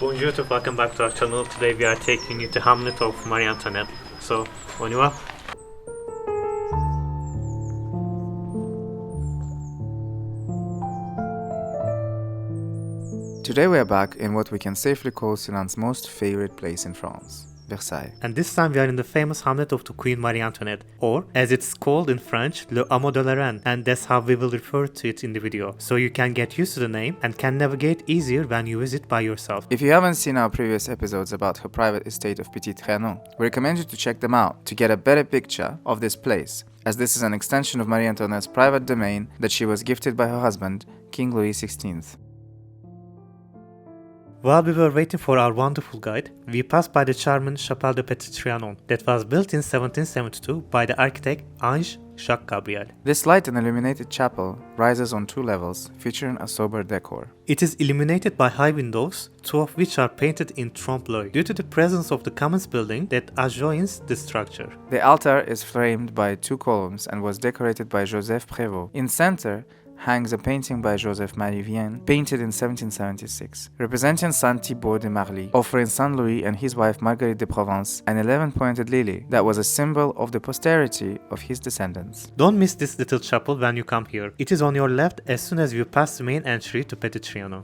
Bonjour YouTube, welcome back to our channel. Today we are taking you to Hamlet of Marie-Antoinette. So, on you are. Today we are back in what we can safely call Sinan's most favorite place in France, Versailles. And this time we are in the famous Hamlet of the Queen Marie-Antoinette, or as it's called in French, Le Hameau de la Reine, and that's how we will refer to it in the video. So you can get used to the name and can navigate easier when you visit by yourself. If you haven't seen our previous episodes about her private estate of Petit Trianon, we recommend you to check them out to get a better picture of this place, as this is an extension of Marie Antoinette's private domain that she was gifted by her husband, King Louis XVI. While we were waiting for our wonderful guide, we passed by the charming Chapelle de Petit Trianon that was built in 1772 by the architect Ange Jacques Gabriel. This light and illuminated chapel rises on 2 levels, featuring a sober decor. It is illuminated by high windows, 2 of which are painted in trompe-l'oeil due to the presence of the Commons building that adjoins the structure. The altar is framed by 2 columns and was decorated by Joseph Prévost. In center hangs a painting by Joseph Marie Vienne, painted in 1776, representing Saint Thibaut de Marly, offering Saint Louis and his wife Marguerite de Provence an 11-pointed lily that was a symbol of the posterity of his descendants. Don't miss this little chapel when you come here. It is on your left as soon as you pass the main entry to Petit Trianon.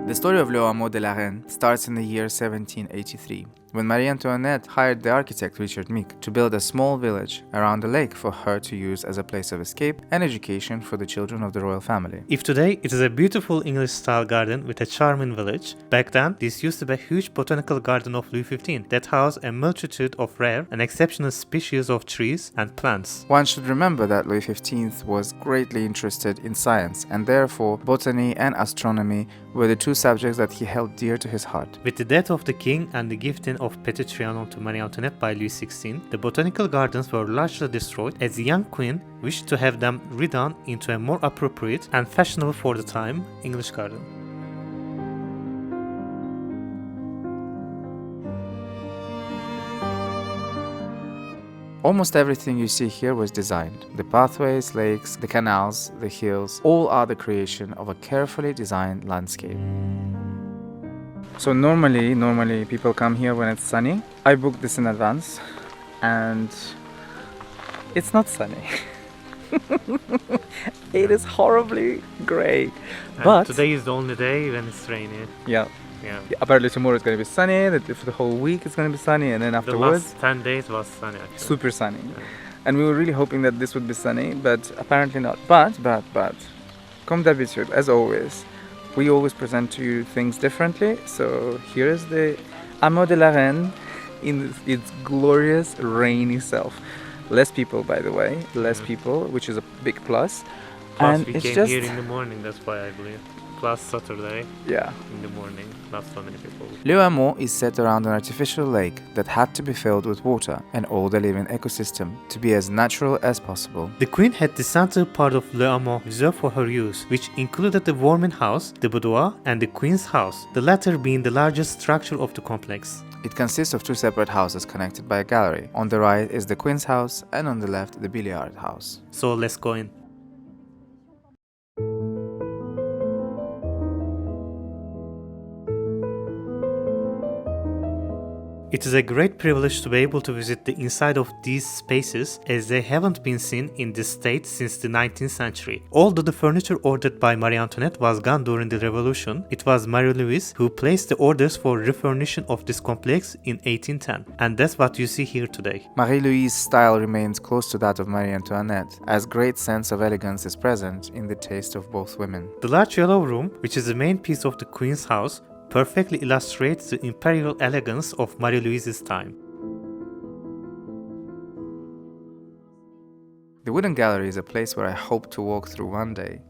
The story of Le Hameau de la Reine starts in the year 1783, when Marie-Antoinette hired the architect Richard to build a small village around the lake for her to use as a place of escape and education for the children of the royal family. If today it is a beautiful English-style garden with a charming village, back then this used to be a huge botanical garden of Louis XV that housed a multitude of rare and exceptional species of trees and plants. One should remember that Louis XV was greatly interested in science, and therefore botany and astronomy were the 2 subjects that he held dear to his heart. With the death of the king and the gifting of Petit Trianon to Marie-Antoinette by Louis XVI, the botanical gardens were largely destroyed as the young queen wished to have them redone into a more appropriate and fashionable for the time English garden. Almost everything you see here was designed. The pathways, lakes, the canals, the hills, all are the creation of a carefully designed landscape. So normally people come here when it's sunny. I booked this in advance and it's not sunny. It is horribly grey. But today is the only day when it's rainy. Yeah. Apparently tomorrow it's going to be sunny, for the whole week it's going to be sunny, and then afterwards... The last 10 days was sunny actually. Super sunny. Yeah. And we were really hoping that this would be sunny, but apparently not. But, comme d'habitude, as always, we always present to you things differently. So here's the Hameau de la Reine in its glorious rainy self. Less people, by the way, people, which is a big plus. Plus and we it's came just... here in the morning, that's why I believe. Plus Saturday, in the morning, not so many people. Le Hameau is set around an artificial lake that had to be filled with water and all the living ecosystem to be as natural as possible. The queen had the central part of Le Hameau reserved for her use, which included the warming house, the boudoir, and the queen's house, the latter being the largest structure of the complex. It consists of 2 separate houses connected by a gallery. On the right is the queen's house, and on the left the billiard house. So let's go in. It is a great privilege to be able to visit the inside of these spaces, as they haven't been seen in this state since the 19th century. Although the furniture ordered by Marie-Antoinette was gone during the Revolution, it was Marie-Louise who placed the orders for refurnishing of this complex in 1810, and that's what you see here today. Marie-Louise's style remains close to that of Marie-Antoinette, as great sense of elegance is present in the taste of both women. The large yellow room, which is the main piece of the Queen's house, perfectly illustrates the imperial elegance of Marie-Louise's time. The wooden gallery is a place where I hope to walk through one day.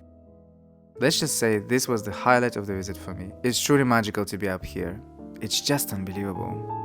Let's just say this was the highlight of the visit for me. It's truly magical to be up here. It's just unbelievable.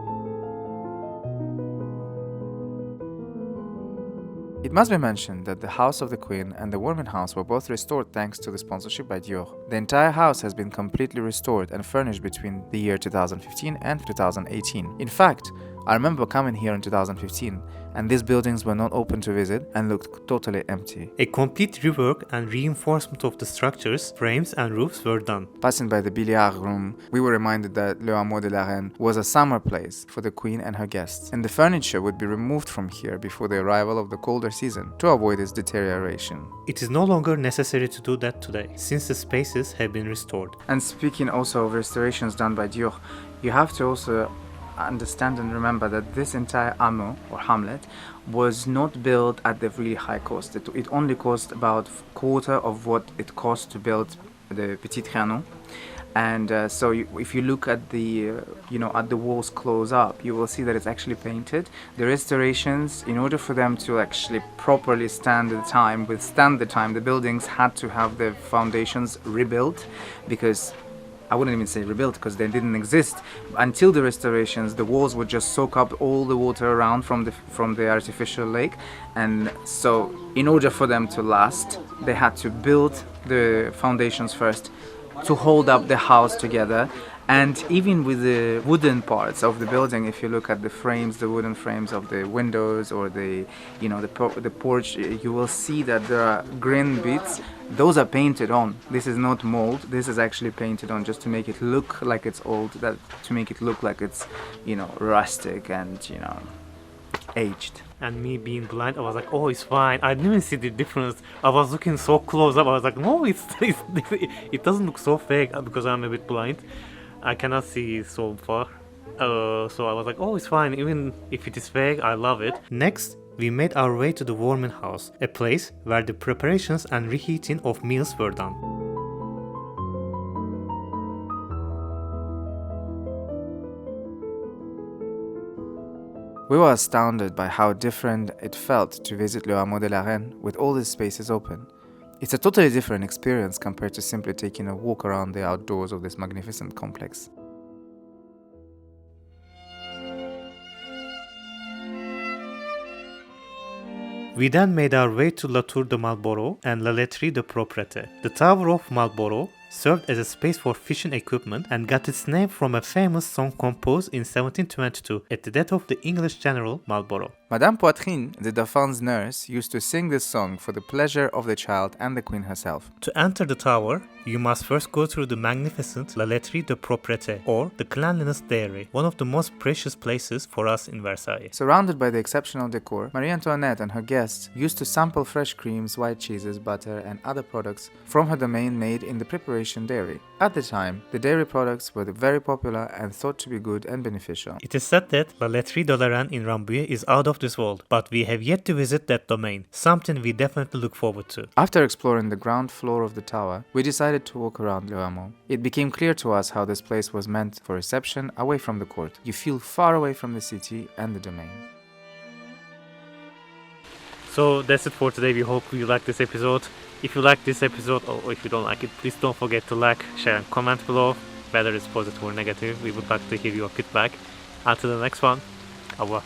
It must be mentioned that the House of the Queen and the Warming House were both restored thanks to the sponsorship by Dior. The entire house has been completely restored and furnished between the year 2015 and 2018. In fact, I remember coming here in 2015, and these buildings were not open to visit and looked totally empty. A complete rework and reinforcement of the structures, frames and roofs were done. Passing by the billiard room, we were reminded that Le Hameau de la Reine was a summer place for the queen and her guests, and the furniture would be removed from here before the arrival of the colder season to avoid its deterioration. It is no longer necessary to do that today, since the spaces have been restored. And speaking also of restorations done by Dior, you have to also understand and remember that this entire Hameau or Hamlet was not built at the really high cost. It only cost about quarter of what it cost to build the Petit Trianon. And if you look at the at the walls close up, you will see that it's actually painted. The restorations, in order for them to actually properly withstand the time, the buildings had to have the foundations rebuilt, because I wouldn't even say rebuilt, because they didn't exist until the restorations. The walls would just soak up all the water around from the artificial lake, and so in order for them to last, they had to build the foundations first to hold up the house together. And even with the wooden parts of the building, if you look at the frames, the wooden frames of the windows or the porch, you will see that there are green bits. Those are painted on. This is not mold. This is actually painted on just to make it look like it's old, to make it look like it's, rustic and, aged. And me being blind, I was like, oh, it's fine. I didn't even see the difference. I was looking so close up. I was like, no, it doesn't look so fake, because I'm a bit blind. I cannot see so far. So I was like, oh, it's fine. Even if it is fake, I love it. Next, we made our way to the warming house, a place where the preparations and reheating of meals were done. We were astounded by how different it felt to visit Le Hameau de la Reine with all these spaces open. It's a totally different experience compared to simply taking a walk around the outdoors of this magnificent complex. We then made our way to La Tour de Marlborough and La Laiterie de Propreté. The Tower of Marlborough served as a space for fishing equipment and got its name from a famous song composed in 1722 at the death of the English general Marlborough. Madame Poitrine, the Dauphin's nurse, used to sing this song for the pleasure of the child and the queen herself. To enter the tower, you must first go through the magnificent La Laiterie de Propreté, or the Cleanliness Dairy, one of the most precious places for us in Versailles. Surrounded by the exceptional decor, Marie-Antoinette and her guests used to sample fresh creams, white cheeses, butter, and other products from her domain made in the preparation dairy. At the time, the dairy products were very popular and thought to be good and beneficial. It is said that La Laiterie de la Reine in Rambouillet is out of this world, but we have yet to visit that domain, something we definitely look forward to. After exploring the ground floor of the tower, we decided to walk around Le Hameau. It became clear to us how this place was meant for reception away from the court. You feel far away from the city and the domain. So that's it for today. We hope you liked this episode. If you like this episode, or if you don't like it, please don't forget to like, share and comment below. Whether it's positive or negative, we would like to hear your feedback. Until the next one, au revoir.